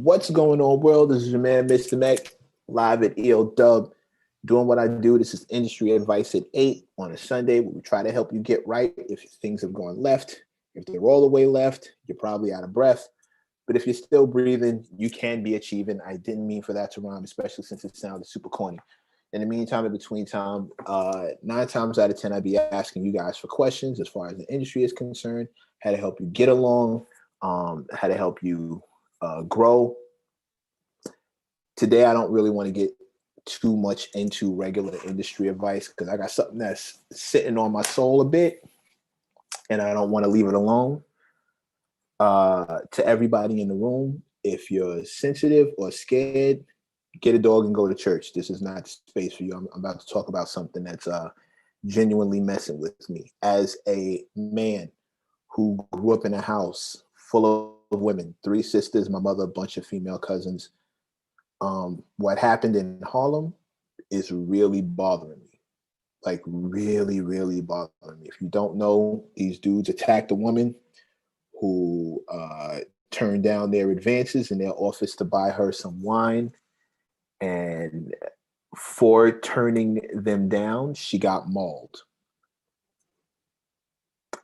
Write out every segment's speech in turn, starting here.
What's going on, world? This is your man, Mr. Mecc, live at EO Dub, doing what I do. This is industry advice at 8 on a Sunday, where we try to help you get right if things have gone left. If they're all the way left, you're probably out of breath. But if you're still breathing, you can be achieving. I didn't mean for that to rhyme, especially since it sounded super corny. In the meantime, in between time, 9 times out of 10, I'd be asking you guys for questions as far as the industry is concerned, how to help you get along, how to help you grow. Today, I don't really want to get too much into regular industry advice because I got something that's sitting on my soul a bit, and I don't want to leave it alone. To everybody in the room, if you're sensitive or scared, get a dog and go to church. This is not the space for you. I'm about to talk about something that's genuinely messing with me. As a man who grew up in a house full of women, 3 sisters, my mother, a bunch of female cousins, what happened in Harlem is really bothering me. Like really, really bothering me. If you don't know, these dudes attacked a woman who turned down their advances in their office to buy her some wine. And for turning them down, she got mauled.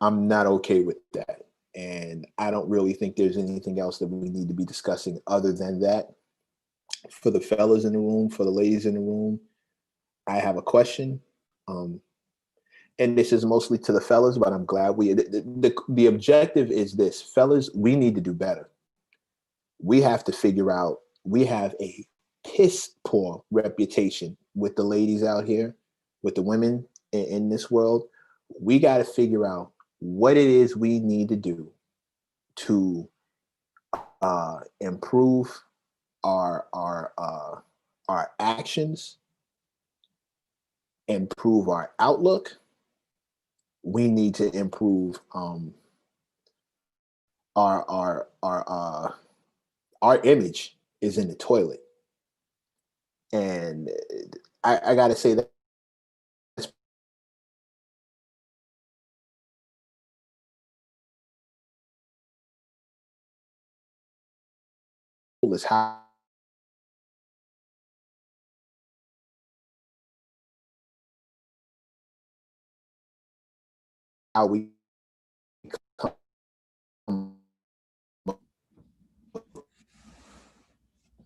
I'm not okay with that. And I don't really think there's anything else that we need to be discussing other than that. For the fellas in the room, for the ladies in the room, I have a question. And this is mostly to the fellas, but I'm glad the objective is this. Fellas, we need to do better. We have to figure out, we have a piss poor reputation with the ladies out here, with the women in this world. We got to figure out what it is we need to do to improve our actions, improve our outlook. We need to improve our image is in the toilet. And I got to say that is how we come.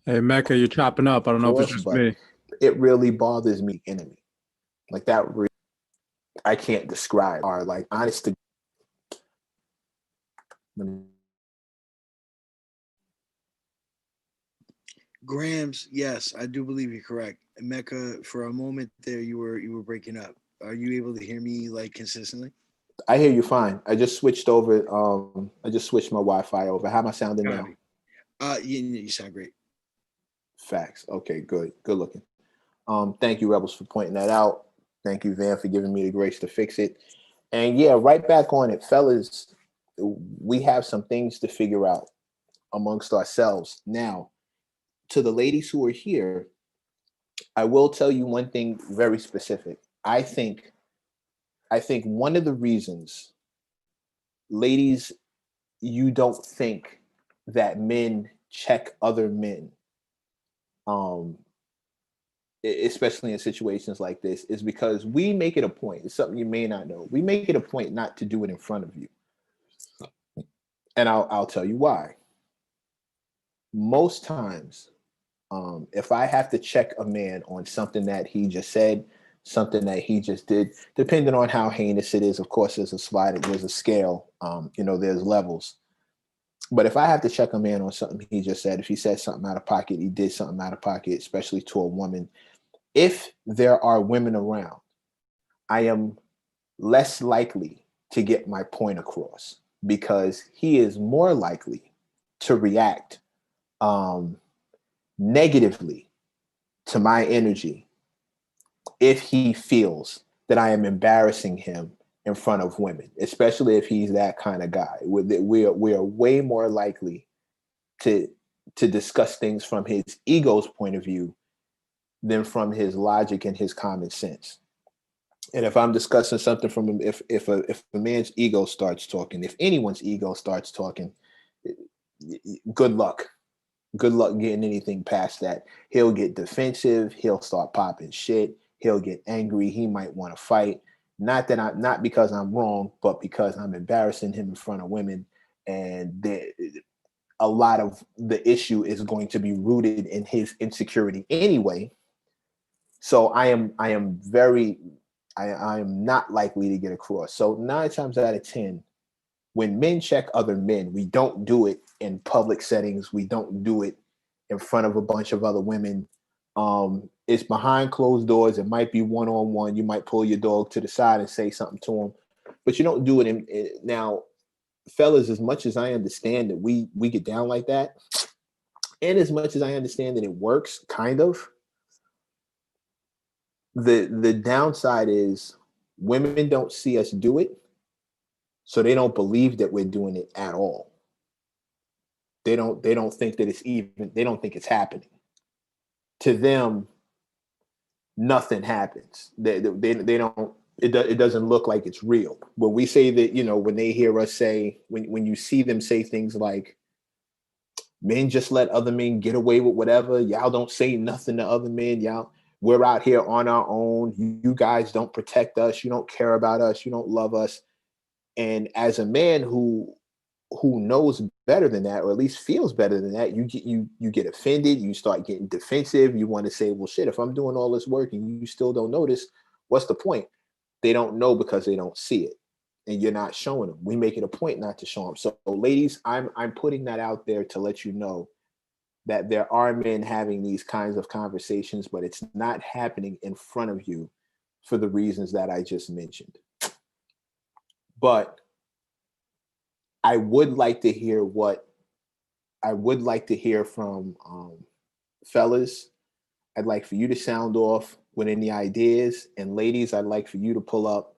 Hey, Mecca, you're chopping up. I don't know if it's just me. It really bothers me, enemy. Like that really, I can't describe. Are like honest to Grams, yes, I do believe you're correct. Mecca, for a moment there, you were breaking up. Are you able to hear me like consistently? I hear you fine. I just switched over. I just switched my Wi-Fi over. How am I sounding now? You sound great. Facts. Okay, good. Good looking. Thank you, Rebels, for pointing that out. Thank you, Van, for giving me the grace to fix it. And yeah, right back on it, fellas. We have some things to figure out amongst ourselves. Now, to the ladies who are here, I will tell you one thing very specific. I think one of the reasons, ladies, you don't think that men check other men, especially in situations like this, is because we make it a point. It's something you may not know. We make it a point not to do it in front of you. And I'll tell you why. Most times, if I have to check a man on something that he just said, something that he just did, depending on how heinous it is, of course, there's a slide, there's a scale, there's levels. But if I have to check a man on something he just said, if he said something out of pocket, he did something out of pocket, especially to a woman, if there are women around, I am less likely to get my point across because he is more likely to react negatively to my energy if he feels that I am embarrassing him in front of women, especially if he's that kind of guy. We are way more likely to discuss things from his ego's point of view than from his logic and his common sense. And if I'm discussing something from him, if a man's ego starts talking, if anyone's ego starts talking, good luck. Good luck getting anything past that. He'll get defensive. He'll start popping shit. He'll get angry. He might want to fight. Not because I'm wrong, but because I'm embarrassing him in front of women. And a lot of the issue is going to be rooted in his insecurity anyway. So I am not likely to get across. So 9 times out of 10, when men check other men, we don't do it in public settings. We don't do it in front of a bunch of other women. It's behind closed doors. It might be one-on-one. You might pull your dog to the side and say something to him, but you don't do it now, fellas. As much as I understand that we get down like that, and as much as I understand that it works, kind of, the downside is women don't see us do it, so they don't believe that we're doing it at all. They don't think that it's even, they don't think it's happening. To them, nothing happens. They don't, it doesn't look like it's real. When we say that, when they hear us say, when you see them say things like, men just let other men get away with whatever, y'all don't say nothing to other men, we're out here on our own, you guys don't protect us, you don't care about us, you don't love us. And as a man who knows better than that, or at least feels better than that, you get offended, you start getting defensive, you want to say, well, shit, if I'm doing all this work and you still don't notice, what's the point? They don't know because they don't see it, and you're not showing them. We make it a point not to show them. So ladies, I'm putting that out there to let you know that there are men having these kinds of conversations, but it's not happening in front of you for the reasons that I just mentioned. But I would like to hear from fellas. I'd like for you to sound off with any ideas, and ladies, I'd like for you to pull up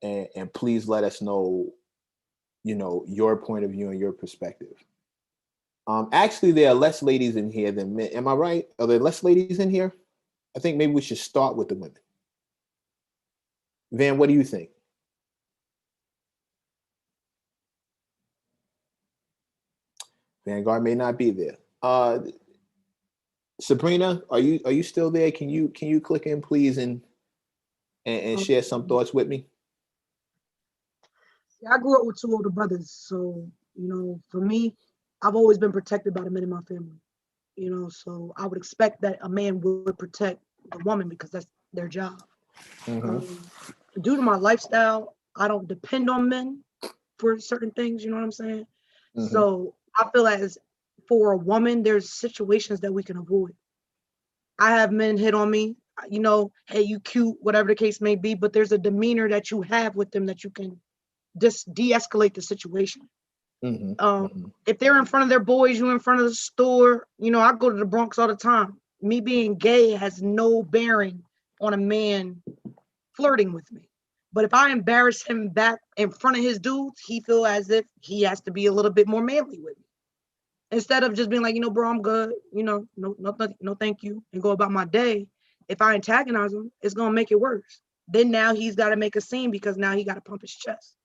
and please let us know, your point of view and your perspective. Actually, there are less ladies in here than men. Am I right? Are there less ladies in here? I think maybe we should start with the women. Van, what do you think? Vanguard may not be there. Sabrina, are you still there? Can you click in, please, and share some thoughts with me? I grew up with two older brothers, so for me, I've always been protected by the men in my family. So I would expect that a man would protect the woman because that's their job. Due to my lifestyle, I don't depend on men for certain things. You know what I'm saying? So I feel as for a woman, there's situations that we can avoid. I have men hit on me, hey, you cute, whatever the case may be, but there's a demeanor that you have with them that you can just de-escalate the situation. If they're in front of their boys, you in front of the store, I go to the Bronx all the time. Me being gay has no bearing on a man flirting with me. But if I embarrass him back in front of his dudes, he feel as if he has to be a little bit more manly with me. Instead of just being like, bro, I'm good, no, thank you, and go about my day. If I antagonize him, it's gonna make it worse. Then now he's got to make a scene because now he got to pump his chest.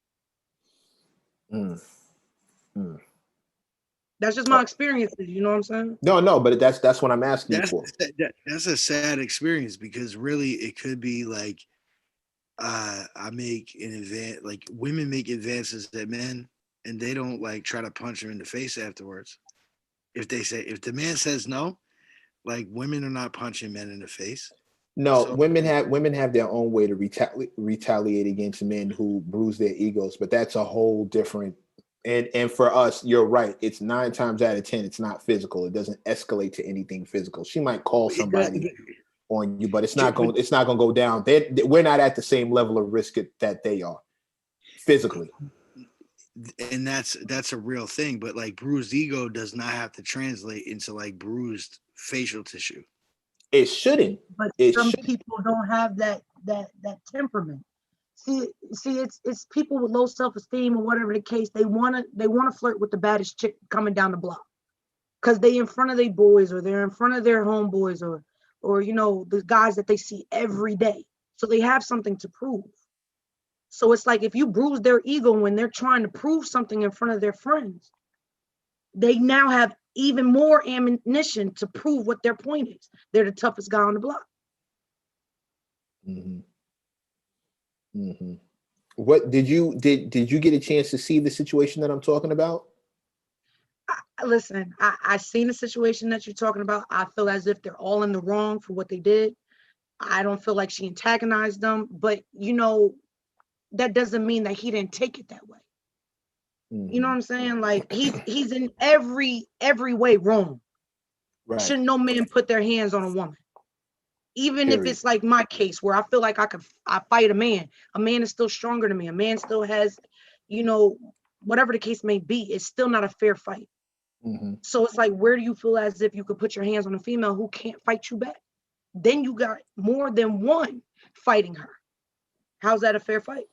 That's just my experiences, you know what I'm saying? No, but that's what I'm asking you for. That's a sad experience because really it could be like I make an advance, like women make advances at men and they don't like try to punch them in the face afterwards. If the man says no, like women are not punching men in the face. No, so, women have their own way to retaliate against men who bruise their egos, but that's a whole different. And for us, you're right. It's 9 times out of 10, it's not physical. It doesn't escalate to anything physical. She might call somebody on you, but it's not going to go down. We're not at the same level of risk that they are physically. And that's a real thing. But like bruised ego does not have to translate into like bruised facial tissue. It shouldn't. But some people don't have that temperament. See, it's people with low self-esteem or whatever the case. They wanna flirt with the baddest chick coming down the block, because they in front of their boys or they're in front of their homeboys or the guys that they see every day. So they have something to prove. So it's like if you bruise their ego when they're trying to prove something in front of their friends, they now have even more ammunition to prove what their point is. They're the toughest guy on the block. Mm-hmm. Mm-hmm. What did you get a chance to see the situation that I'm talking about? Listen, I seen the situation that you're talking about. I feel as if they're all in the wrong for what they did. I don't feel like she antagonized them, but that doesn't mean that he didn't take it that way. You know what I'm saying? Like he's in every way wrong. Right. Should no man put their hands on a woman? Even if it's like my case where I feel like I fight a man is still stronger than me. A man still has, whatever the case may be, it's still not a fair fight. So it's like, where do you feel as if you could put your hands on a female who can't fight you back? Then you got more than one fighting her. How's that a fair fight?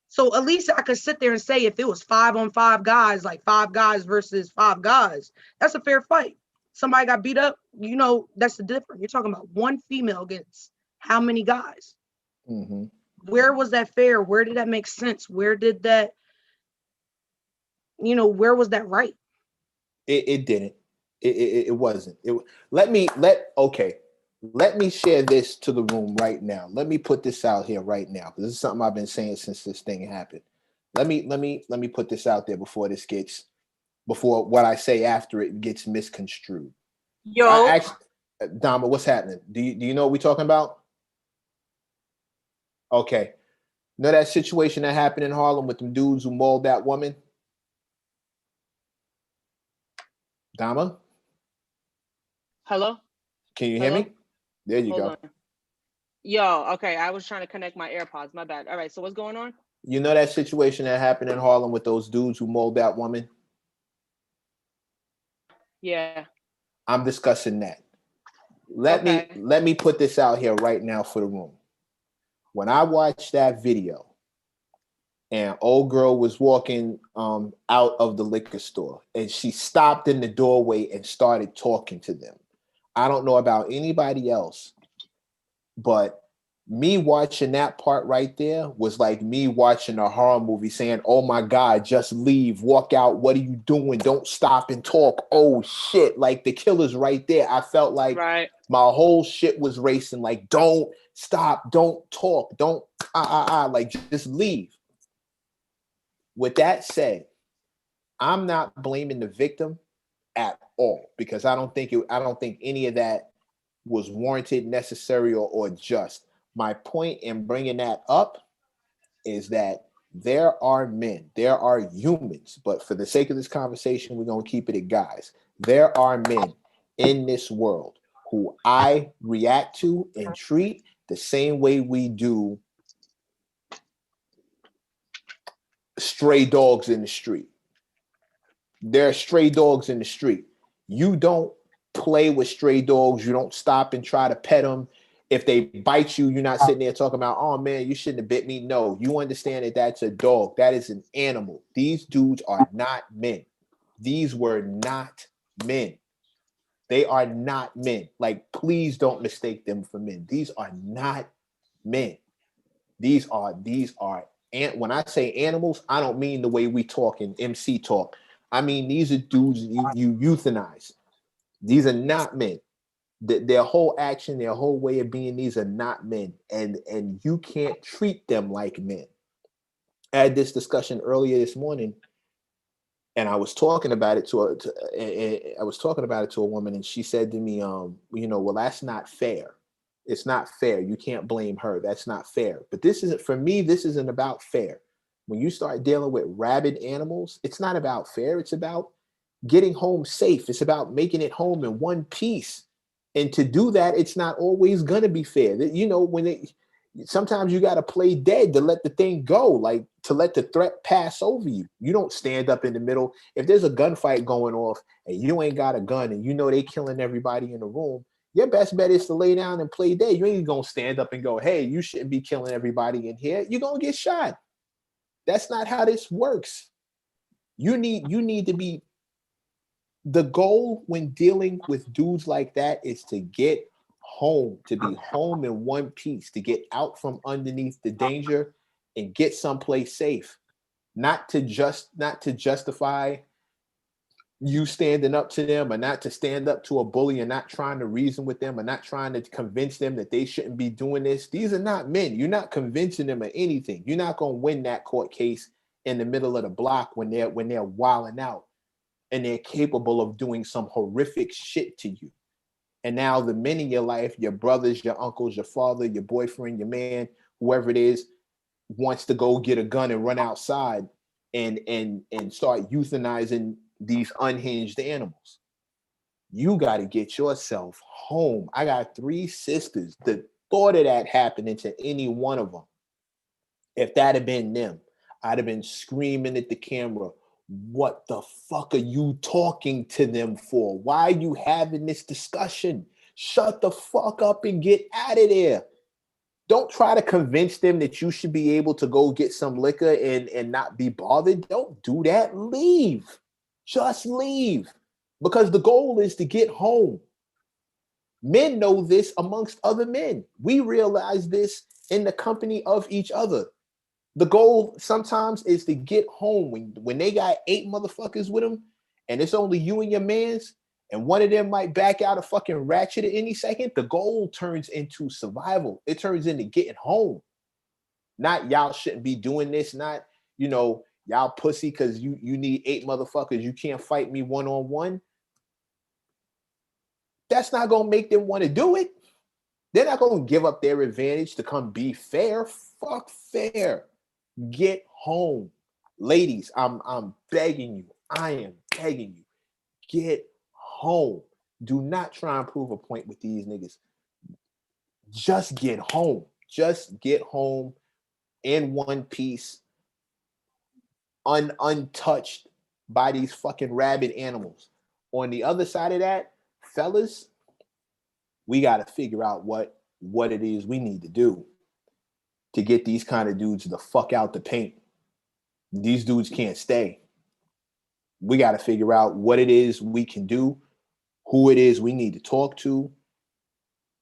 So at least I could sit there and say if it was 5-on-5 guys, like 5 guys versus 5 guys, that's a fair fight. Somebody got beat up, that's the difference. You're talking about one female against how many guys? Where was that fair? Where did that make sense? Where did that, where was that right? It didn't. It wasn't. Let me share this to the room right now. Let me put this out here right now, because this is something I've been saying since this thing happened. Let me put this out there before what I say after it gets misconstrued. Yo, Dama, what's happening? Do you know what we're talking about? Okay. Know that situation that happened in Harlem with them dudes who mauled that woman? Dama? Hello? Can you hear me? There you Hold go. on. Yo, okay. I was trying to connect my AirPods. My bad. All right. So what's going on? You know that situation that happened in Harlem with those dudes who mauled that woman? Yeah. I'm discussing that. Let me put this out here right now for the room. When I watched that video and old girl was walking out of the liquor store and she stopped in the doorway and started talking to them. I don't know about anybody else, but me watching that part right there was like me watching a horror movie saying, oh my God, just leave, walk out. What are you doing? Don't stop and talk. Oh shit. Like the killer's right there. I felt like my whole shit was racing. Like, don't stop. Don't talk. Don't, like just leave. With that said, I'm not blaming the victim at all, because I don't think any of that was warranted, necessary, or just. My point in bringing that up is that there are men, there are humans, but for the sake of this conversation, we're going to keep it at guys. There are men in this world who I react to and treat the same way we do stray dogs in the street. There are stray dogs in the street. You don't play with stray dogs. You don't stop and try to pet them. If they bite you, you're not sitting there talking about, oh man, you shouldn't have bit me. No, you understand that that's a dog. That is an animal. These dudes are not men. These were not men. They are not men. Like, please don't mistake them for men. These are not men. These are, and when I say animals, I don't mean the way we talk in MC talk. I mean, these are dudes you euthanize. These are not men. Their whole action, their whole way of being, these are not men. And you can't treat them like men. I had this discussion earlier this morning, and I was talking about it to a woman, and she said to me, well, that's not fair. It's not fair. You can't blame her. That's not fair. But this isn't about fair. When you start dealing with rabid animals, it's not about fair. It's about getting home safe. It's about making it home in one piece. And to do that, it's not always going to be fair. Sometimes you got to play dead to let the thing go, like to let the threat pass over you. You don't stand up in the middle. If there's a gunfight going off and you ain't got a gun and you know they killing everybody in the room, your best bet is to lay down and play dead. You ain't going to stand up and go, hey, you shouldn't be killing everybody in here. You're going to get shot. That's not how this works. You need to be, the goal when dealing with dudes like that is to get home, to be home in one piece, to get out from underneath the danger and get someplace safe. Not to justify you standing up to them, or not to stand up to a bully, and not trying to reason with them, or not trying to convince them that they shouldn't be doing this. These are not men. You're not convincing them of anything. You're not going to win that court case in the middle of the block when they're wilding out and they're capable of doing some horrific shit to you. And now the men in your life, your brothers, your uncles, your father, your boyfriend, your man, whoever it is, wants to go get a gun and run outside and start euthanizing these unhinged animals. You got to get yourself home. I got 3 sisters. The thought of that happening to any one of them, if that had been them, I'd have been screaming at the camera, what the fuck are you talking to them for? Why are you having this discussion? Shut the fuck up and get out of there. Don't try to convince them that you should be able to go get some liquor and not be bothered. Don't do that. Leave. Just leave. Because the goal is to get home. Men know this amongst other men. We realize this in the company of each other. The goal sometimes is to get home. When they got 8 motherfuckers with them and it's only you and your mans, and one of them might back out a fucking ratchet at any second, the goal turns into survival. It turns into getting home. Not y'all shouldn't be doing this, not, y'all pussy because you need 8 motherfuckers. You can't fight me one-on-one. That's not going to make them want to do it. They're not going to give up their advantage to come be fair. Fuck fair. Get home. Ladies, I'm begging you. I am begging you. Get home. Do not try and prove a point with these niggas. Just get home. Just get home in one piece, untouched by these fucking rabid animals. On the other side of that, fellas, we got to figure out what it is we need to do to get these kind of dudes the fuck out the paint. These dudes can't stay. We got to figure out what it is we can do, who it is we need to talk to,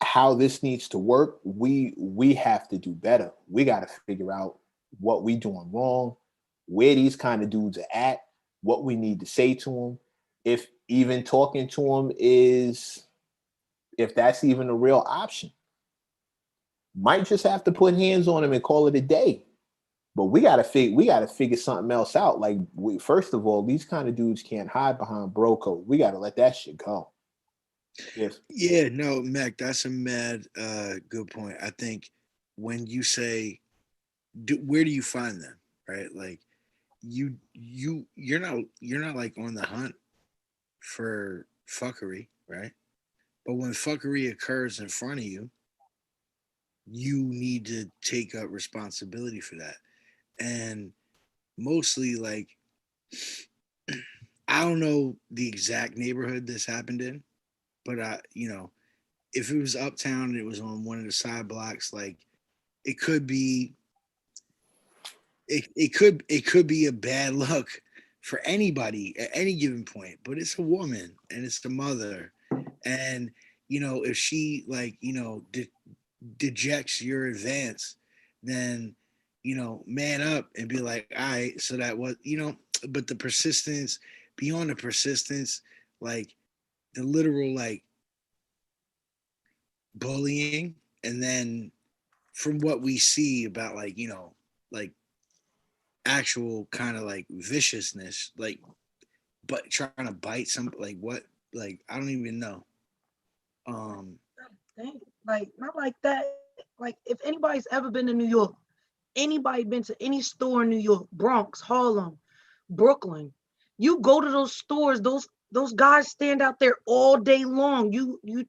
how this needs to work. We have to do better. We got to figure out what we doing wrong, where these kind of dudes are at, what we need to say to them. If even talking to them if that's even a real option. Might just have to put hands on them and call it a day. But we gotta figure something else out. Like, first of all, these kind of dudes can't hide behind bro code. We gotta let that shit go. Yes. Yeah, no, Mecc, that's a mad good point. I think when you say, where do you find them, right? Like, you're not like on the hunt for fuckery, right? But when fuckery occurs in front of you, you need to take up responsibility for that. And mostly, like, I don't know the exact neighborhood this happened in, but if it was uptown and it was on one of the side blocks, like, it could be it could be a bad look for anybody at any given point. But it's a woman and it's the mother, and if she, like, dejects your advance, then man up and be like, all right, so that was, but the persistence, beyond the persistence, like, the literal, like, bullying, and then from what we see about, like, like, actual kind of like viciousness, like, but trying to bite some, like, what, like, I don't even know. Like, not like that. Like, if anybody's ever been to New York, anybody been to any store in New York, Bronx, Harlem, Brooklyn, you go to those stores, those guys stand out there all day long.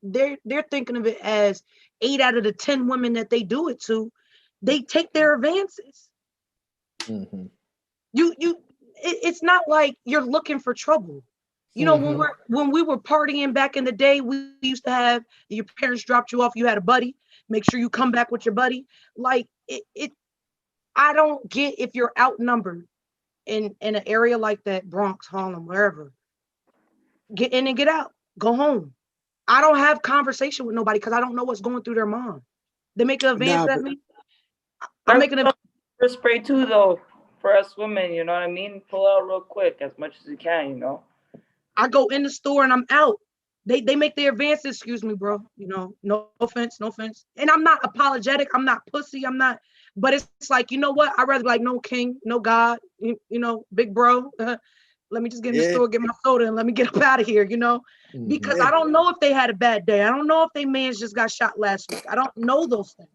They're thinking of it as 8 out of the 10 women that they do it to, they take their advances. Mm-hmm. It's not like you're looking for trouble. Mm-hmm. When we were partying back in the day, we used to have, your parents dropped you off, you had a buddy, make sure you come back with your buddy. Like, I don't get, if you're outnumbered in an area like that, Bronx, Harlem, wherever, get in and get out, go home. I don't have conversation with nobody because I don't know what's going through their mind. They make an advance at me. I'm making a spray too, though, for us women. You know what I mean? Pull out real quick as much as you can. I go in the store and I'm out. They make their advances, excuse me, bro. You know, no offense, no offense. And I'm not apologetic. I'm not pussy. I'm not, but it's like, you know what? I'd rather be like, no king, no God, you know, big bro. Let me just get in the store, get my soda, and let me get up out of here, you know? Because I don't know if they had a bad day. I don't know if they man's just got shot last week. I don't know those things.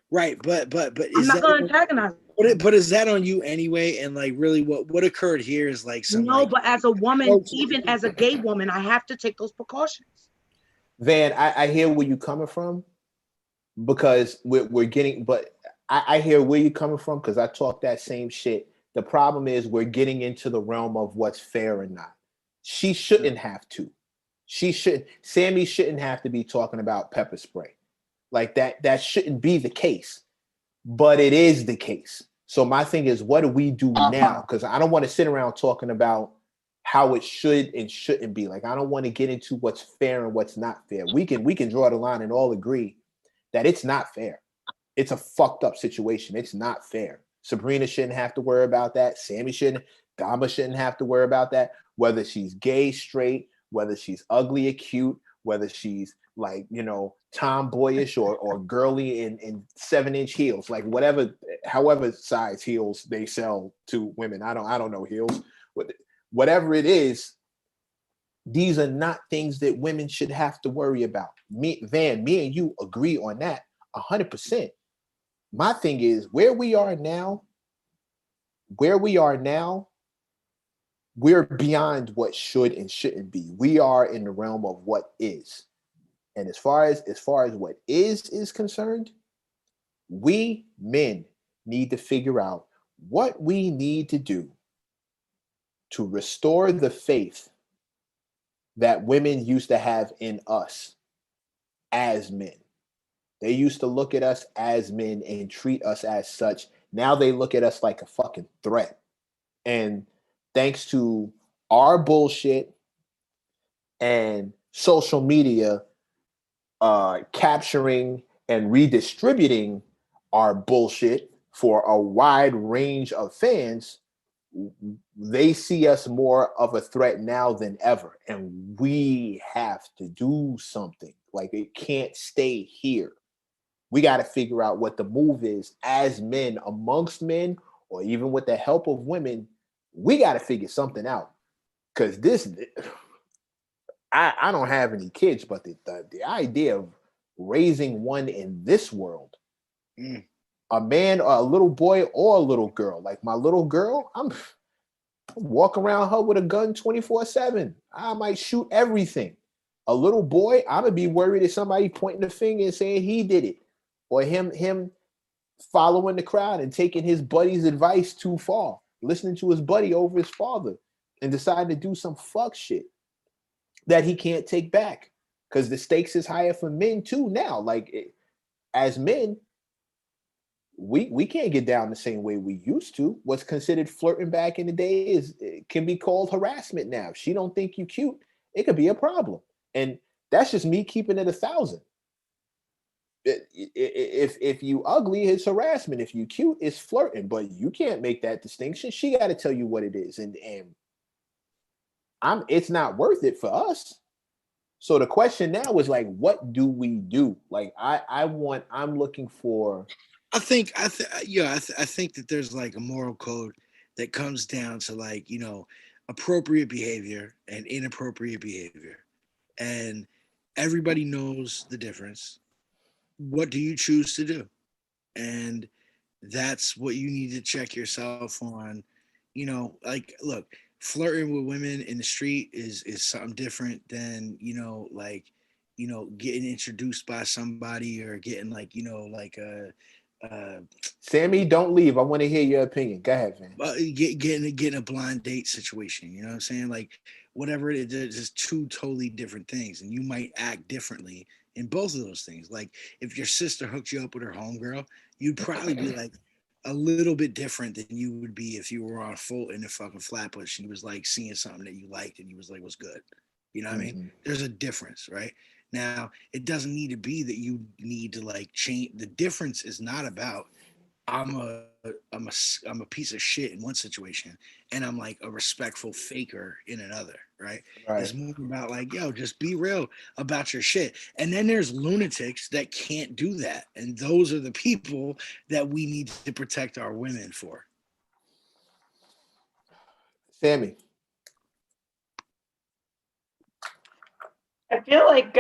Right, but I'm not gonna antagonize. But is that on you anyway? And like, really, what occurred here is like some No, like, but as a woman, even as a gay woman, I have to take those precautions. Van, I hear where you coming from because we're getting, but I hear where you coming from because I talk that same shit. The problem is we're getting into the realm of what's fair or not. She shouldn't have to. Sammy shouldn't have to be talking about pepper spray. Like that shouldn't be the case. But it is the case. So my thing is, what do we do now? Because I don't want to sit around talking about how it should and shouldn't be. Like I don't want to get into what's fair and what's not fair. We can draw the line and all agree that it's not fair. It's a fucked up situation. It's not fair. Sabrina shouldn't have to worry about that. Sammy shouldn't. Dama shouldn't have to worry about that. Whether she's gay, straight, whether she's ugly or cute, whether she's like, you know, tomboyish or girly in 7-inch heels, like whatever, however size heels they sell to women. I don't know heels. Whatever it is, these are not things that women should have to worry about. Me and you agree on that 100%. My thing is where we are now, we're beyond what should and shouldn't be. We are in the realm of what is. And as far as what is concerned, we men need to figure out what we need to do to restore the faith that women used to have in us as men. They used to look at us as men and treat us as such. Now they look at us like a fucking threat. And thanks to our bullshit and social media capturing and redistributing our bullshit for a wide range of fans, they see us more of a threat now than ever. And we have to do something. Like it can't stay here. We got to figure out what the move is as men, amongst men, or even with the help of women. We got to figure something out. Because I don't have any kids, but the idea of raising one in this world, a man or a little boy or a little girl, like my little girl, I'm walking around her with a gun 24/7. I might shoot everything. A little boy, I'm gonna be worried if somebody pointing the finger and saying he did it, or him following the crowd and taking his buddy's advice too far, listening to his buddy over his father, and deciding to do some fuck shit that he can't take back because the stakes is higher for men too now. Like as men, we can't get down the same way we used to. What's considered flirting back in the day is it can be called harassment now. If she don't think you cute, it could be a problem. And that's just me keeping it 1,000. If you ugly, it's harassment. If you cute, it's flirting. But you can't make that distinction. She got to tell you what it is, and it's not worth it for us. So the question now is like, what do we do? Like, I'm looking for. I think that there's like a moral code that comes down to like, you know, appropriate behavior and inappropriate behavior, and everybody knows the difference. What do you choose to do? And that's what you need to check yourself on. You know, like, look, flirting with women in the street is something different than, you know, like, you know, getting introduced by somebody or getting like, you know, like Sammy, don't leave. I want to hear your opinion. Go ahead, man. getting a blind date situation. You know what I'm saying? Like whatever it is, there's just two totally different things, and you might act differently in both of those things. Like if your sister hooked you up with her homegirl, you'd probably be like a little bit different than you would be if you were on full in the fucking Flatbush and you was like seeing something that you liked and you was like, what's good? You know what I mean? There's a difference, right? Now, it doesn't need to be that you need to like change. The difference is not about I'm a I'm a piece of shit in one situation, and I'm like a respectful faker in another, right? It's Right. more about like, yo, just be real about your shit. And then there's lunatics that can't do that, and those are the people that we need to protect our women for. Sammy. I feel like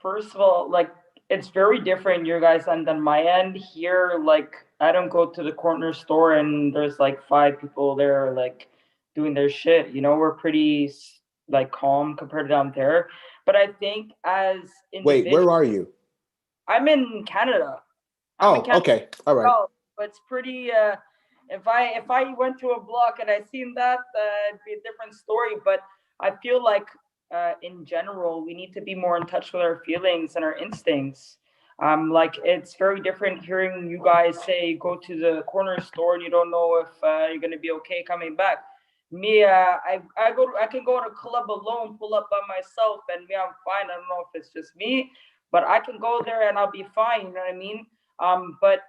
first of all, like it's very different your guys end than my end. Here, like I don't go to the corner store and there's like five people there like doing their shit. You know, we're pretty like calm compared to down there. But I think as Wait, individuals, where are you? I'm in Canada. I'm in Oh, Canada. okay. All right. Oh, but it's pretty. If I went to a block and I seen that, it'd be a different story. But I feel like, in general, we need to be more in touch with our feelings and our instincts. Like it's very different hearing you guys say go to the corner store and you don't know if you're gonna be okay coming back. Me, I can go to a club alone, pull up by myself, and me, I'm fine. I don't know if it's just me, but I can go there and I'll be fine. You know what I mean? But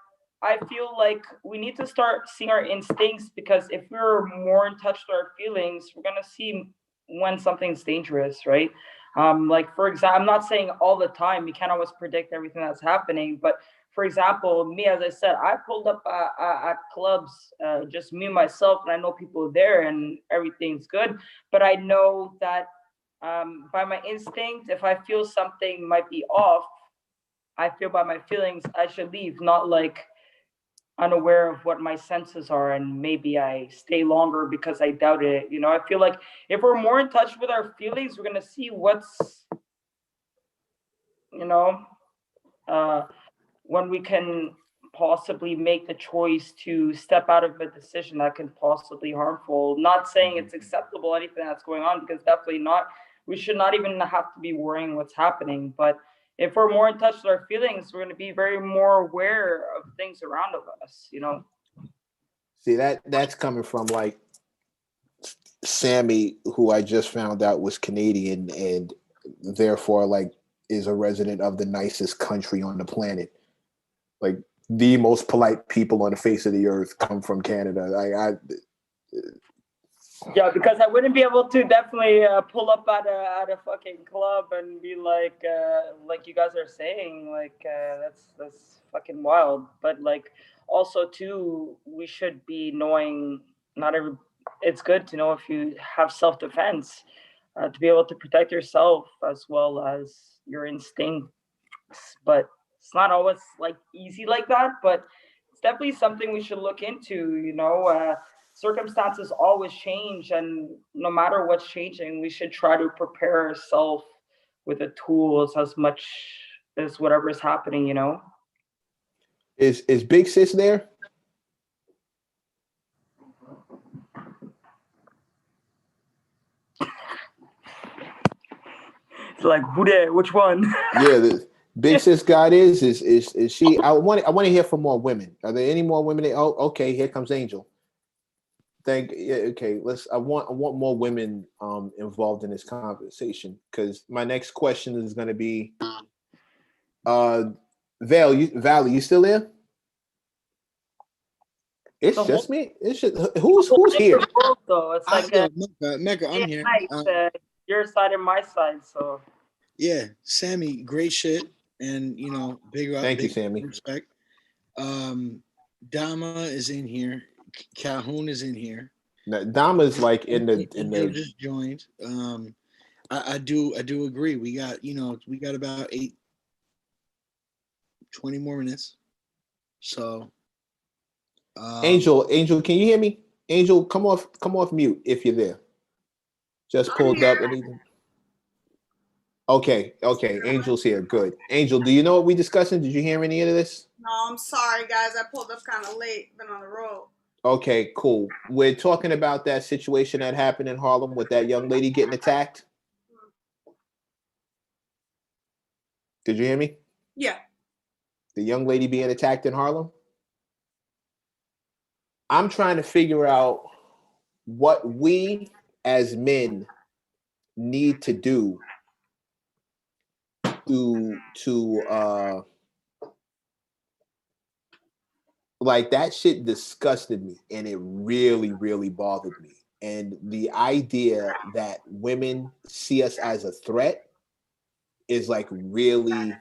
I feel like we need to start seeing our instincts because if we're more in touch with our feelings, we're gonna see when something's dangerous, right? Like for example, I'm not saying all the time. We can't always predict everything that's happening, but for example, me as I said, I pulled up at clubs, just me myself, and I know people there, and everything's good. But I know that by my instinct, if I feel something might be off, I feel by my feelings I should leave, not like unaware of what my senses are and maybe I stay longer because I doubt it. You know, I feel like if we're more in touch with our feelings, we're gonna see what's, you know, uh when we can possibly make the choice to step out of a decision that can possibly harmful. Not saying it's acceptable anything that's going on because definitely not. We should not even have to be worrying what's happening. But if we're more in touch with our feelings, we're going to be very more aware of things around of us. You know. See, that's coming from like Sammy, who I just found out was Canadian and therefore like is a resident of the nicest country on the planet. Like the most polite people on the face of the earth come from Canada. Yeah, because I wouldn't be able to definitely pull up at a fucking club and be like you guys are saying, that's fucking wild. But like, also too, we should be knowing not every. It's good to know if you have self defense, to be able to protect yourself as well as your instincts. But it's not always like easy like that. But it's definitely something we should look into. You know, circumstances always change, and no matter what's changing, we should try to prepare ourselves with the tools as much as whatever is happening. You know. is Big Sis there? It's like who there? Which one? Yeah, the Big Sis God is she? I want to hear from more women. Are there any more women? Oh, okay. Here comes Angel. Yeah, okay. I want more women involved in this conversation because my next question is going to be uh Valley, you still there? It's The whole just me. It's just who's here? world, though. It's like Yeah, Mecca, I'm here. nice, your side and my side. So Yeah, Sammy, great shit, and big up, Thank you, big Sammy. respect. Um, Dama is in here. Calhoun is in here. Now, Dama's like in Angel the just joined. I do agree. We got about 20 more minutes. So Angel. Can you hear me? Angel, come off mute if you're there. Just I'm pulled up here. anything. Okay. Angel's here. Good. Angel, do you know what we discussing? Did you hear any of this? No, I'm sorry, guys. I pulled up kind of late. Been on the road. Okay, cool. We're talking about that situation that happened in Harlem with that young lady getting attacked. Did you hear me? Yeah. The young lady being attacked in Harlem. I'm trying to figure out what we as men need to do to like that shit disgusted me, and it really, really bothered me. And the idea that women see us as a threat is like really,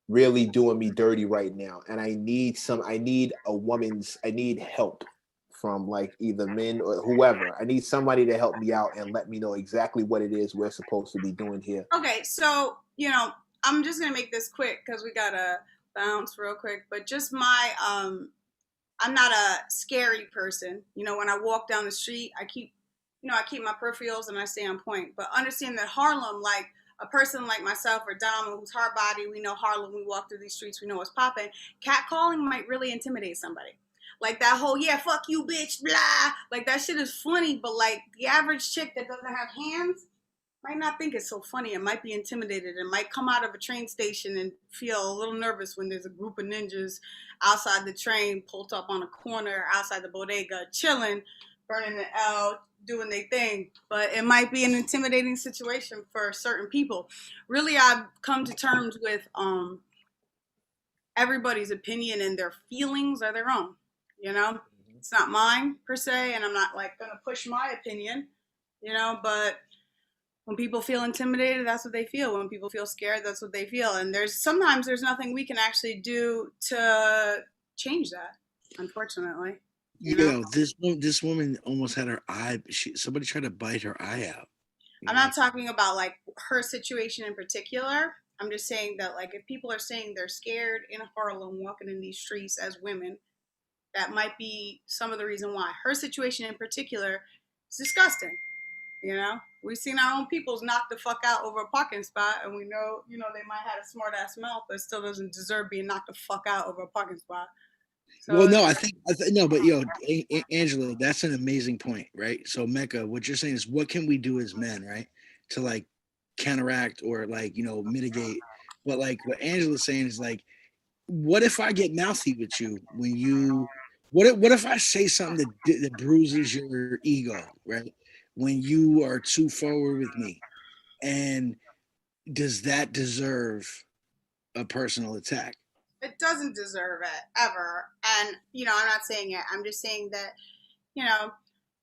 really doing me dirty right now. And I need help from like either men or whoever. I need somebody to help me out and let me know exactly what it is we're supposed to be doing here. Okay, so I'm just gonna make this quick because we gotta bounce real quick. But just my I'm not a scary person. When I walk down the street, I keep my peripherals and I stay on point. But understand that Harlem, like a person like myself or Dama, who's hard body, we know Harlem. We walk through these streets, we know what's popping. Catcalling might really intimidate somebody. Like that whole fuck you, bitch, blah. Like that shit is funny, but like the average chick that doesn't have hands might not think it's so funny. It might be intimidated. It might come out of a train station and feel a little nervous when there's a group of ninjas outside the train, pulled up on a corner outside the bodega, chilling, burning the L, doing their thing. But it might be an intimidating situation for certain people. Really, I've come to terms with everybody's opinion, and their feelings are their own. It's not mine per se, and I'm not like gonna push my opinion, but when people feel intimidated, that's what they feel. When people feel scared, that's what they feel. And sometimes there's nothing we can actually do to change that, unfortunately. This woman almost had her eye. Somebody tried to bite her eye out. I'm not talking about like her situation in particular. I'm just saying that like if people are saying they're scared in Harlem walking in these streets as women, that might be some of the reason why. Her situation in particular is disgusting. We've seen our own peoples knock the fuck out over a parking spot, and we know, they might have a smart ass mouth, but still doesn't deserve being knocked the fuck out over a parking spot. So, well, no, I think no, but Angela, that's an amazing point, right? So, Mecca, what you're saying is, what can we do as men, right, to like counteract or like mitigate? But like what Angela's saying is like, what if I get mouthy with you when you? What if I say something that bruises your ego, right? When you are too forward with me, and does that deserve a personal attack? It doesn't deserve it ever. And I'm not saying it. I'm just saying that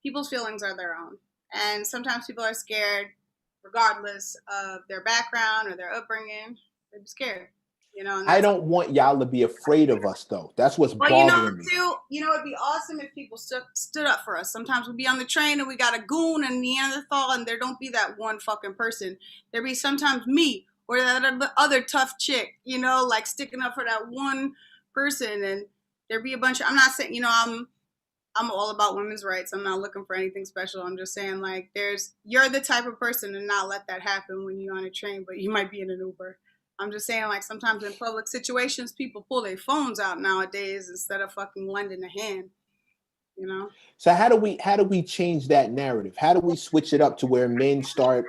people's feelings are their own, and sometimes people are scared, regardless of their background or their upbringing. They're scared. And I don't want y'all to be afraid of us, though. That's what's bothering me. It'd be awesome if people stood up for us. Sometimes we'd be on the train and we got a goon and Neanderthal, and there don't be that one fucking person. There be sometimes me or that other tough chick, like sticking up for that one person. And there be a bunch of, I'm not saying, I'm all about women's rights. I'm not looking for anything special. I'm just saying, like, you're the type of person to not let that happen when you're on a train, but you might be in an Uber. I'm just saying, like, sometimes in public situations, people pull their phones out nowadays instead of fucking lending a hand, So how do we change that narrative? How do we switch it up to where men start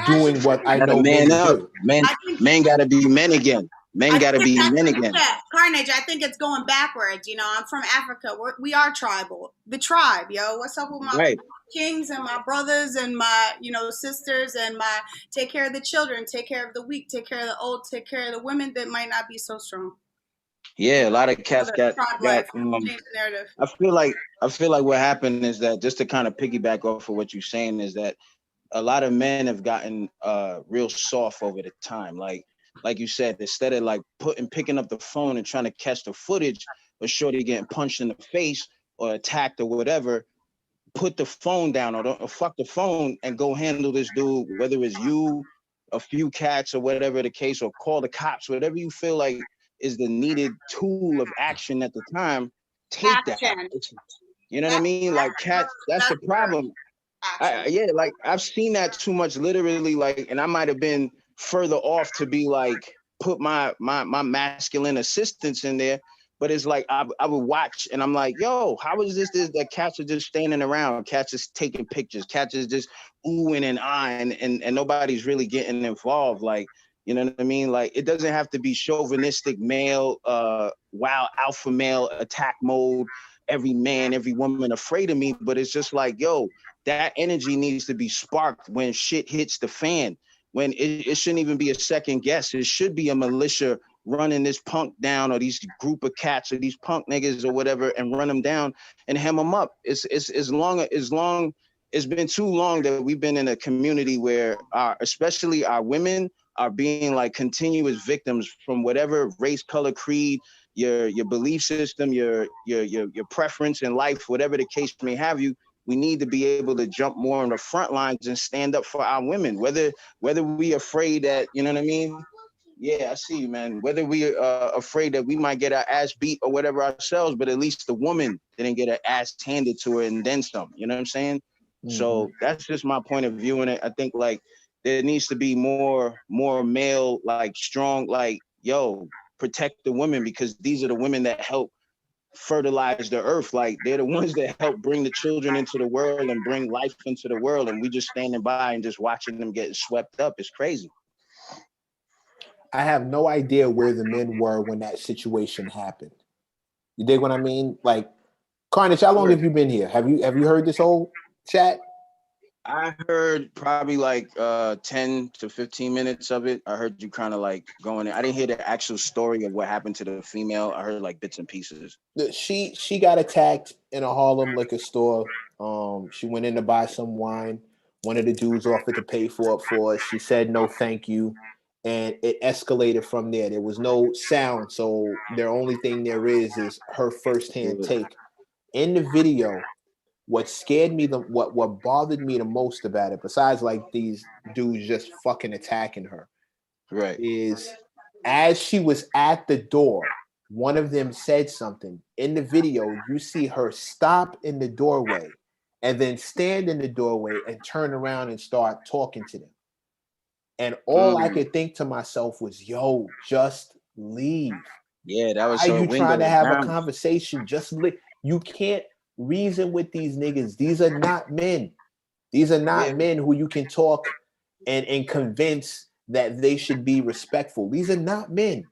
doing what I know men do? Men got to be men again. Men got to be men again. Yeah, Carnage, I think it's going backwards. I'm from Africa. We are tribal. The tribe, yo. What's up with my kings and my brothers and my, sisters and my take care of the children, take care of the weak, take care of the old, take care of the women that might not be so strong. Yeah, a lot of cats got I feel like what happened is that, just to kind of piggyback off of what you're saying, is that a lot of men have gotten real soft over the time. Like you said, instead of like picking up the phone and trying to catch the footage of shorty getting punched in the face or attacked or whatever, put the phone down or fuck the phone and go handle this dude, whether it's you, a few cats, or whatever the case, or call the cops, whatever you feel like is the needed tool of action at the time. Take that. You know what I mean? Like cats, that's the problem. Like I've seen that too much, literally, like, and I might have been further off to be like put my masculine assistance in there, but it's like I would watch and I'm like, yo, how is this that cats are just standing around, cats is taking pictures, cats is just oohing and ahhing, and nobody's really getting involved. Like, you know what I mean? Like, it doesn't have to be chauvinistic male, wild alpha male attack mode, every man, every woman afraid of me, but it's just like, yo, that energy needs to be sparked when shit hits the fan. When it shouldn't even be a second guess. It should be a militia running this punk down, or these group of cats, or these punk niggas or whatever, and run them down and hem them up. It's been too long that we've been in a community where especially our women are being like continuous victims from whatever race, color, creed, your belief system, your preference in life, whatever the case may have you. We need to be able to jump more on the front lines and stand up for our women, whether we afraid that, you know what I mean? Yeah, I see you, man. Whether we are afraid that we might get our ass beat or whatever ourselves, but at least the woman didn't get her ass handed to her and then some. You know what I'm saying? Mm-hmm. So that's just my point of view in it. I think like there needs to be more male, like strong, like, yo, protect the women, because these are the women that help fertilize the earth. Like they're the ones that help bring the children into the world and bring life into the world. And we just standing by and just watching them get swept up. It's crazy. I have no idea where the men were when that situation happened. You dig what I mean? Like, Carnage, how long have you been here? Have you heard this whole chat? I heard probably like 10 to 15 minutes of it. I heard you kind of like going in. I didn't hear the actual story of what happened to the female. I heard like bits and pieces. She got attacked in a Harlem liquor store. She went in to buy some wine. One of the dudes offered to pay for it for her. She said no, thank you. And it escalated from there. There was no sound, so the only thing there is her firsthand take. In the video, what scared me, what bothered me the most about it, besides like these dudes just fucking attacking her, right, is as she was at the door, one of them said something. In the video, you see her stop in the doorway and then stand in the doorway and turn around and start talking to them. And all I could think to myself was, yo, just leave. Yeah, that was Why her you window trying to have down. a conversation? Just leave. You can't reason with these niggas. These are not men. These are not men who you can talk and convince that they should be respectful. These are not men.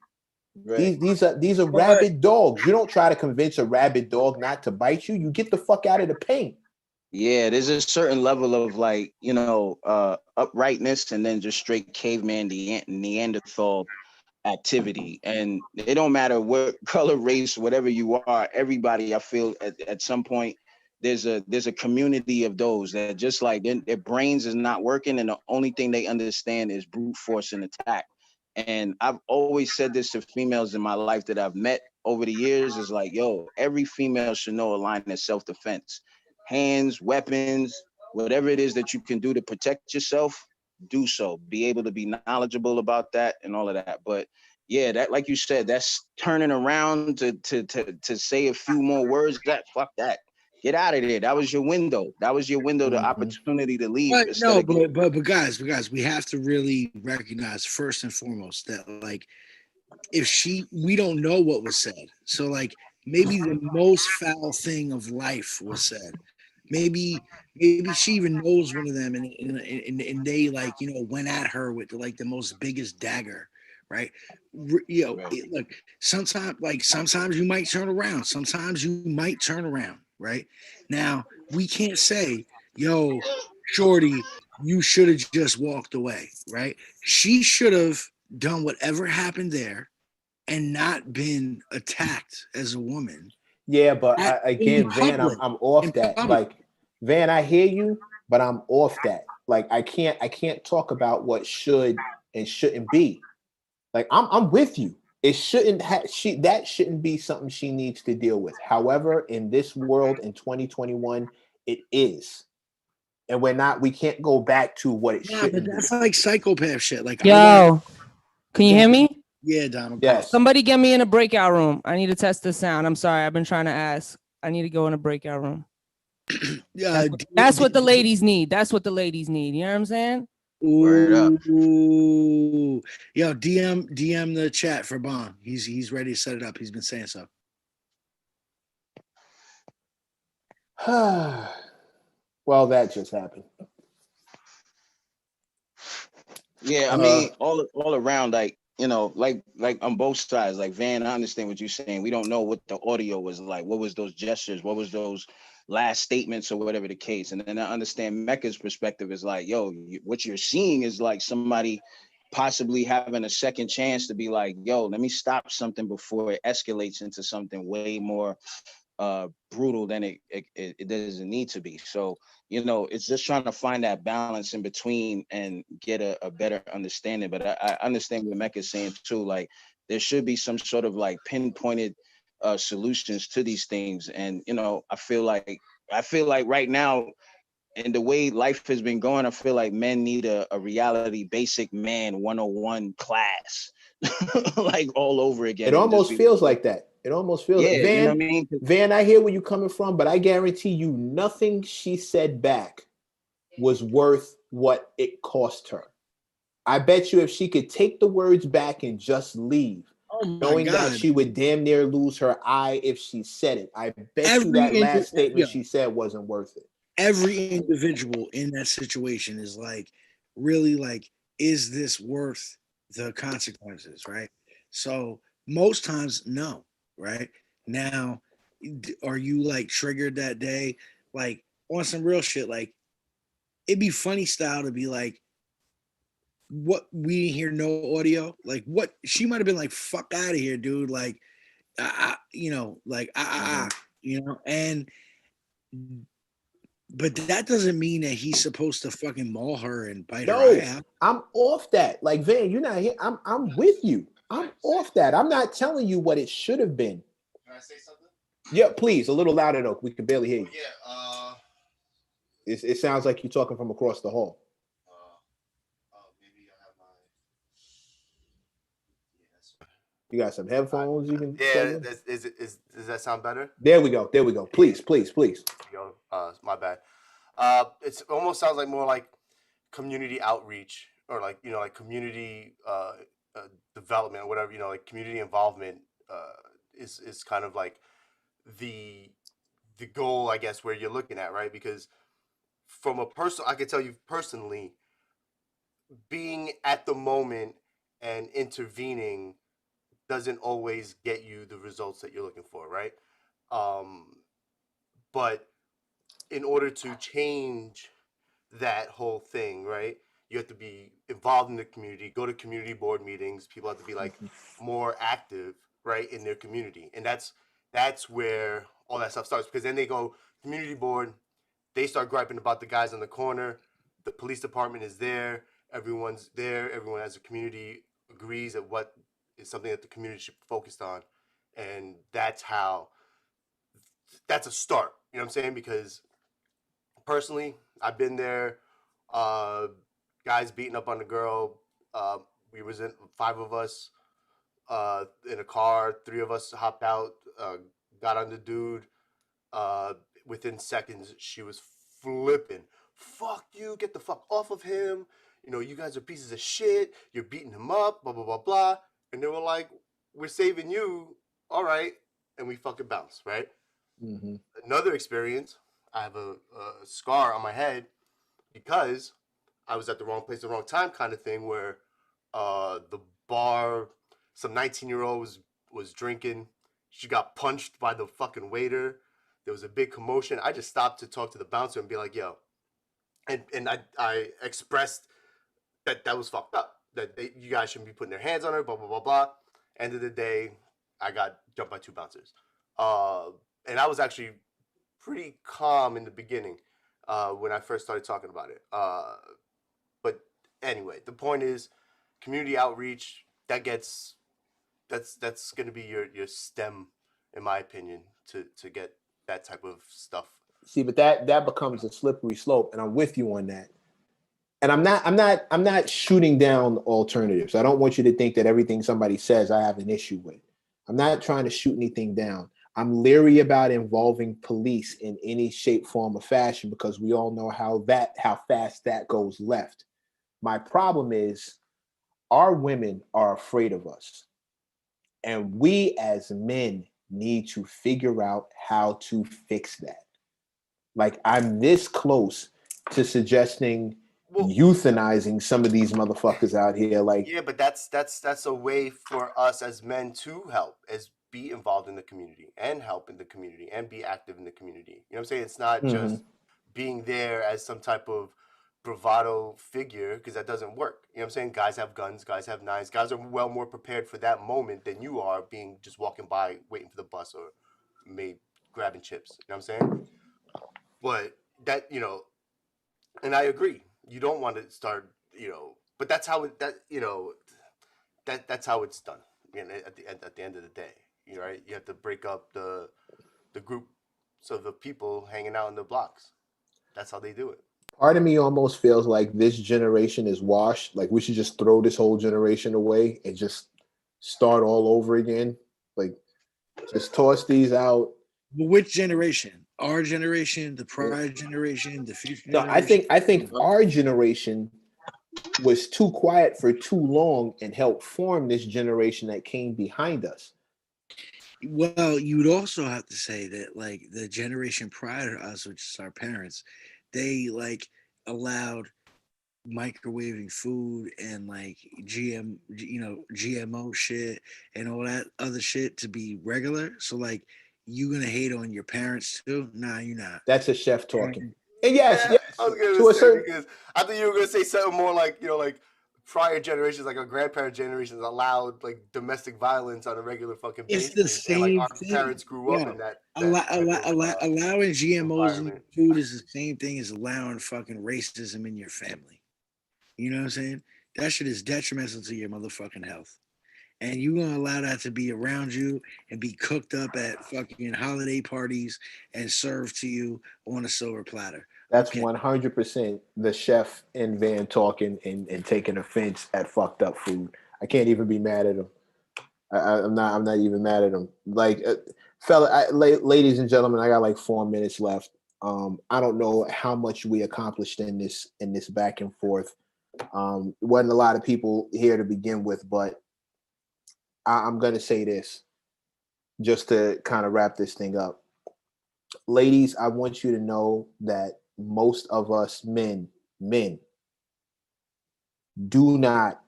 Right. These are rabid dogs. You don't try to convince a rabid dog not to bite you. You get the fuck out of the paint. Yeah, there's a certain level of like, you know, uprightness and then just straight caveman Neanderthal activity. And it don't matter what color, race, whatever you are, everybody, I feel at some point there's a community of those that just like their brains is not working and the only thing they understand is brute force and attack. And I've always said this to females in my life that I've met over the years is like, yo, every female should know a line of self-defense. Hands, weapons, whatever it is that you can do to protect yourself, do so. Be able to be knowledgeable about that and all of that. But yeah, that, like you said, that's turning around to say a few more words. Fuck that. Get out of there. That was your window. That was your window, the opportunity to leave. But guys, we have to really recognize first and foremost that like we don't know what was said. So like maybe the most foul thing of life was said. Maybe she even knows one of them and they like, you know, went at her with like the most biggest dagger, right? Look, sometimes you might turn around. Sometimes you might turn around, right? Now, we can't say, yo, shorty, you should have just walked away, right? She should have done whatever happened there and not been attacked as a woman. Yeah, but again, Van, I'm off that. Like, Van, I hear you, but I'm off that. Like, I can't talk about what should and shouldn't be. Like, I'm with you. It shouldn't that shouldn't be something she needs to deal with. However, in this world in 2021, it is. And we can't go back to what it should be. That's like psychopath shit. Like, yo, can you hear me? Yeah, Donald. Yes. Somebody get me in a breakout room. I need to test the sound. I'm sorry. I've been trying to ask. I need to go in a breakout room. That's what the ladies need. That's what the ladies need. You know what I'm saying? Ooh. Yo, DM the chat for Bon. He's ready to set it up. He's been saying so. Well, that just happened. Yeah, I mean, all around, like, you know, like on both sides, like Van, I understand what you're saying. We don't know what the audio was like. What was those gestures? What was those last statements or whatever the case? And then I understand Mecca's perspective is like, yo, what you're seeing is like somebody possibly having a second chance to be like, yo, let me stop something before it escalates into something way more brutal than it doesn't need to be. So, you know, it's just trying to find that balance in between and get a better understanding. But I understand what Mecca is saying too. Like, there should be some sort of like pinpointed solutions to these things. And, you know, I feel like right now, and the way life has been going, I feel like men need a reality basic man 101 class, like all over again. It almost feels like that. It almost feels like Van. You know what I mean? Van, I hear where you're coming from, but I guarantee you nothing she said back was worth what it cost her. I bet you if she could take the words back and just leave, knowing that she would damn near lose her eye if she said it. I bet you that last statement she said wasn't worth it. Every individual in that situation is like, really like, is this worth the consequences, right? So most times, no, right? Now, are you like triggered that day? Like on some real shit, like it'd be funny style to be like, what, we didn't hear no audio? Like what, she might have been like, fuck out of here, dude. Like, you know, like, you know, and but that doesn't mean that he's supposed to fucking maul her and bite her eye out. I'm off that. Like, Van, you're not here. I'm with you. I'm off that. I'm not telling you what it should have been. Can I say something? Yeah, please. A little louder though. We can barely hear you. Yeah. It sounds like you're talking from across the hall. Maybe I have my. You got some headphones you can. Yeah. Does that sound better? There we go. There we go. Please. Yo, my bad. It almost sounds like more like community outreach, or like, you know, like community development or whatever, you know, like community involvement is kind of like the goal, I guess, where you're looking at, right? Because from a person, I can tell you personally, being at the moment and intervening doesn't always get you the results that you're looking for, right? But in order to change that whole thing, right, you have to be involved in the community, go to community board meetings. People have to be like more active, right, in their community. And that's where all that stuff starts, because then they go community board, they start griping about the guys on the corner, the police department is there, everyone's there, everyone as a community agrees that what is something that the community should be focused on. And that's a start, you know what I'm saying? Because personally, I've been there, guys beating up on the girl. We was in 5 of us in a car, 3 of us hopped out, got on the dude. Within seconds, she was flipping. Fuck you, get the fuck off of him. You know, you guys are pieces of shit. You're beating him up, blah, blah, blah, blah. And they were like, we're saving you. All right. And we fucking bounce, right? Mm-hmm. Another experience, I have a scar on my head because I was at the wrong place at the wrong time kind of thing, where the bar, some 19-year-old was drinking. She got punched by the fucking waiter. There was a big commotion. I just stopped to talk to the bouncer and be like, yo. And I expressed that was fucked up, that you guys shouldn't be putting their hands on her, blah, blah, blah, blah. End of the day, I got jumped by 2 bouncers. And I was actually pretty calm in the beginning when I first started talking about it. But anyway, the point is, community outreach, that's going to be your stem, in my opinion, to get that type of stuff. See, but that becomes a slippery slope, and I'm with you on that. And I'm not shooting down alternatives. I don't want you to think that everything somebody says I have an issue with. I'm not trying to shoot anything down. I'm leery about involving police in any shape, form, or fashion, because we all know how fast that goes left. My problem is our women are afraid of us. And we as men need to figure out how to fix that. Like, I'm this close to suggesting euthanizing some of these motherfuckers out here. Like, yeah, but that's a way for us as men to help, as be involved in the community and help in the community and be active in the community. You know what I'm saying? It's not just being there as some type of bravado figure, because that doesn't work. You know what I'm saying? Guys have guns, guys have knives, guys are well more prepared for that moment than you are being just walking by waiting for the bus or maybe grabbing chips. You know what I'm saying? But that, you know, and I agree. You don't want to start, you know, but that's how it, that, you know, that's how it's done. You know, at the end of the day, you right? You have to break up the groups of the people hanging out in the blocks. That's how they do it. Part of me almost feels like this generation is washed. Like we should just throw this whole generation away and just start all over again. Like just toss these out. But which generation? Our generation, the prior generation, the future No, generation? I think our generation was too quiet for too long and helped form this generation that came behind us. Well, you would also have to say that like the generation prior to us, which is our parents, they like allowed microwaving food and like GMO shit and all that other shit to be regular. So like you gonna hate on your parents too? Nah, you're not. That's a chef talking. And yes, Yeah, yes, I was gonna to a say certain because I thought you were gonna say something more like, you know, like prior generations, like our grandparent generations allowed like domestic violence on a regular fucking It's basis. the And like same our thing. parents grew up Yeah. in that Allowing GMOs in your environment. food is the same thing as allowing fucking racism in your family. You know what I'm saying? That shit is detrimental to your motherfucking health. And you gonna allow that to be around you and be cooked up at fucking holiday parties and served to you on a silver platter. That's Okay. 100% the chef and Van talking and taking offense at fucked up food. I can't even be mad at him. I'm not even mad at him. Like, ladies and gentlemen, I got like 4 minutes left. I don't know how much we accomplished in this back and forth. Wasn't a lot of people here to begin with, but I'm gonna say this just to kind of wrap this thing up. Ladies, I want you to know that most of us men do not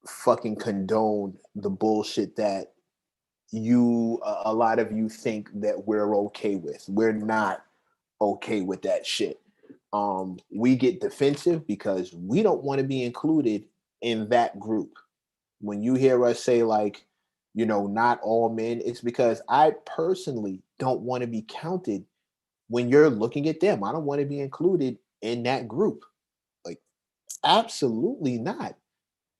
fucking condone the bullshit that a lot of you think that we're okay with. We're not okay with that shit. We get defensive because we don't want to be included in that group. When you hear us say like, you know, not all men, it's because I personally don't want to be counted when you're looking at them. I don't want to be included in that group. Like, absolutely not.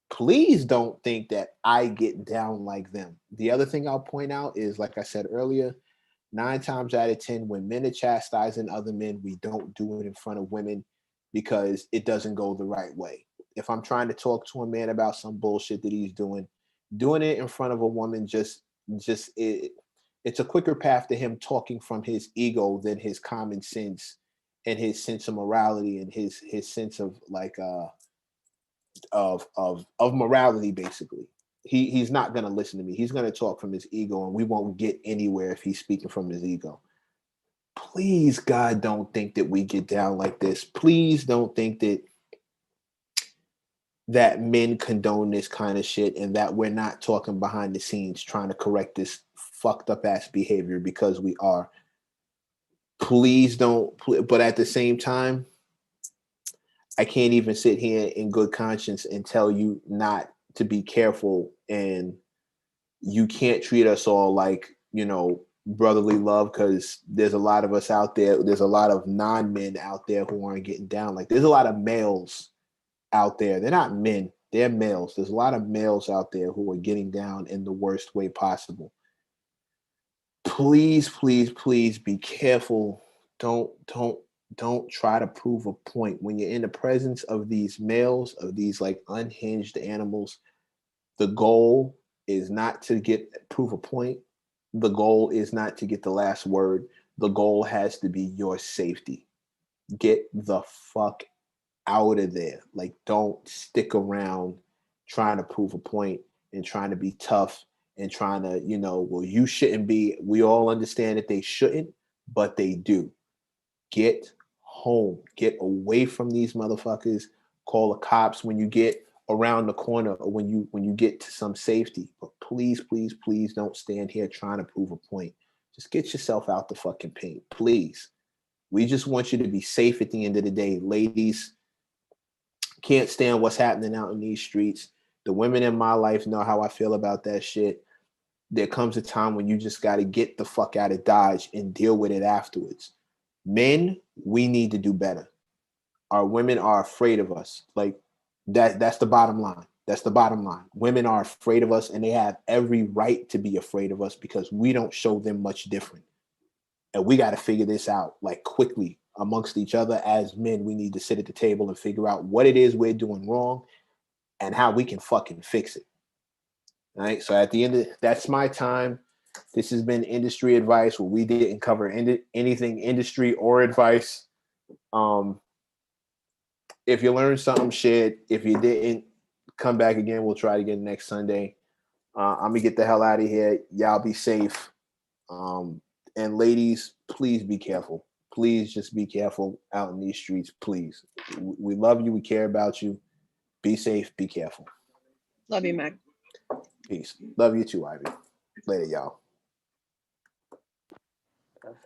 Please don't think that I get down like them. The other thing I'll point out is, like I said earlier, 9 times out of 10, when men are chastising other men, we don't do it in front of women because it doesn't go the right way. If I'm trying to talk to a man about some bullshit that he's doing it in front of a woman it's a quicker path to him talking from his ego than his common sense and his sense of morality and his sense of like of morality. Basically, he's not going to listen to me. He's going to talk from his ego, and we won't get anywhere if he's speaking from his ego. Please, God, don't think that we get down like this. Please don't think that men condone this kind of shit and that we're not talking behind the scenes trying to correct this fucked up ass behavior, because we are. Please don't. But at the same time, I can't even sit here in good conscience and tell you not to be careful, and you can't treat us all like, you know, brotherly love, because there's a lot of us out there. There's a lot of non-men out there who aren't getting down. Like, there's a lot of males out there. They're not men. They're males. There's a lot of males out there who are getting down in the worst way possible. Please, please, please be careful. Don't try to prove a point when you're in the presence of these males, of these like unhinged animals. The goal is not to prove a point. The goal is not to get the last word. The goal has to be your safety. Get the fuck out of there. Like, don't stick around trying to prove a point and trying to be tough and trying to, you know, well, you shouldn't be. We all understand that they shouldn't, but they do. Get home. Get away from these motherfuckers. Call the cops when you get around the corner or when you get to some safety. But please, please, please don't stand here trying to prove a point. Just get yourself out the fucking paint, please. We just want you to be safe at the end of the day. Ladies, Can't stand what's happening out in these streets. The women in my life know how I feel about that shit. There comes a time when you just got to get the fuck out of Dodge and deal with it afterwards. Men, we need to do better. Our women are afraid of us. Like that's the bottom line. That's the bottom line. Women are afraid of us, and they have every right to be afraid of us because we don't show them much different. And we got to figure this out like quickly amongst each other. As men, we need to sit at the table and figure out what it is we're doing wrong and how we can fucking fix it. All right. So at the end of that's my time. This has been industry advice where we didn't cover anything industry or advice. If you learned something, share it. If you didn't, come back again. We'll try it again next Sunday. I'm gonna get the hell out of here. Y'all be safe. And ladies, please be careful. Please just be careful out in these streets. Please. We love you. We care about you. Be safe. Be careful. Love you, Mecc. Peace. Love you too, Ivy. Later, y'all.